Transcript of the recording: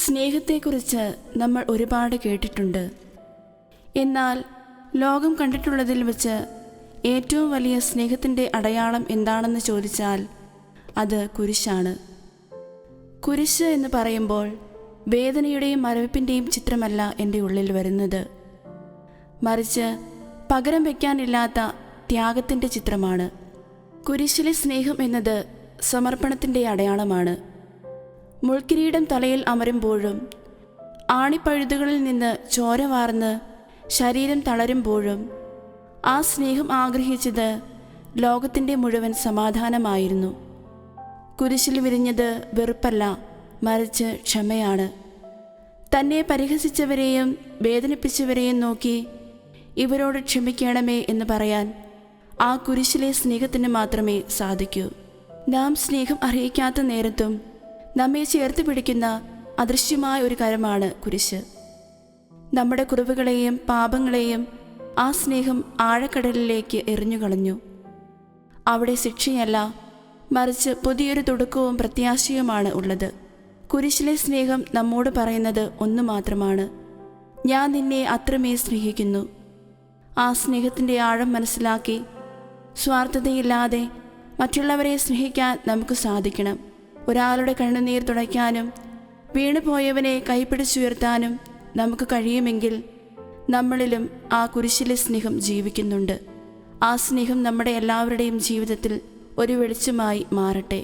സ്നേഹത്തെക്കുറിച്ച് നമ്മൾ ഒരുപാട് കേട്ടിട്ടുണ്ട്. എന്നാൽ ലോകം കണ്ടിട്ടുള്ളതിൽ വെച്ച് ഏറ്റവും വലിയ സ്നേഹത്തിൻ്റെ അടയാളം എന്താണെന്ന് ചോദിച്ചാൽ അത് കുരിശാണ്. കുരിശ് എന്ന് പറയുമ്പോൾ വേദനയുടെയും മരവിപ്പിൻ്റെയും ചിത്രമല്ല എൻ്റെ ഉള്ളിൽ വരുന്നത്, മറിച്ച് പകരം വയ്ക്കാനില്ലാത്ത ത്യാഗത്തിൻ്റെ ചിത്രമാണ്. കുരിശിലെ സ്നേഹം എന്നത് സമർപ്പണത്തിൻ്റെ അടയാളമാണ്. മുൾക്കിരീടം തലയിൽ അമരുമ്പോഴും ആണിപ്പഴുതുകളിൽ നിന്ന് ചോര വാർന്ന് ശരീരം തളരുമ്പോഴും ആ സ്നേഹം ആഗ്രഹിച്ചത് ലോകത്തിൻ്റെ മുഴുവൻ സമാധാനമായിരുന്നു. കുരിശിൽ വിരിഞ്ഞത് വെറുപ്പല്ല, മറിച്ച് ക്ഷമയാണ്. തന്നെ പരിഹസിച്ചവരെയും വേദനിപ്പിച്ചവരെയും നോക്കി ഇവരോട് ക്ഷമിക്കണമേ എന്ന് പറയാൻ ആ കുരിശിലെ സ്നേഹത്തിന് മാത്രമേ സാധിക്കൂ. നാം സ്നേഹം അറിയിക്കാത്ത നേരത്തും നമ്മെ ചേർത്ത് പിടിക്കുന്ന അദൃശ്യമായ ഒരു കരമാണ് കുരിശ്. നമ്മുടെ കുറവുകളെയും പാപങ്ങളെയും ആ സ്നേഹം ആഴക്കടലിലേക്ക് എറിഞ്ഞുകളഞ്ഞു. അവിടെ ശിക്ഷയല്ല, മറിച്ച് പുതിയൊരു തുടക്കവും പ്രത്യാശയുമാണ് ഉള്ളത്. കുരിശിലെ സ്നേഹം നമ്മോട് പറയുന്നത് ഒന്നു മാത്രമാണ്: ഞാൻ നിന്നെ അത്രമേ സ്നേഹിക്കുന്നു. ആ സ്നേഹത്തിൻ്റെ ആഴം മനസ്സിലാക്കി സ്വാർത്ഥതയില്ലാതെ മറ്റുള്ളവരെ സ്നേഹിക്കാൻ നമുക്ക് സാധിക്കണം. ഒരാളുടെ കണ്ണുനീർ തുടയ്ക്കാനും വീണുപോയവനെ കൈപിടിച്ചുയർത്താനും നമുക്ക് കഴിയുമെങ്കിൽ നമ്മളിലും ആ കുരിശിലെ സ്നേഹം ജീവിക്കുന്നുണ്ട്. ആ സ്നേഹം നമ്മുടെ എല്ലാവരുടെയും ജീവിതത്തിൽ ഒരു വെളിച്ചമായി മാറട്ടെ.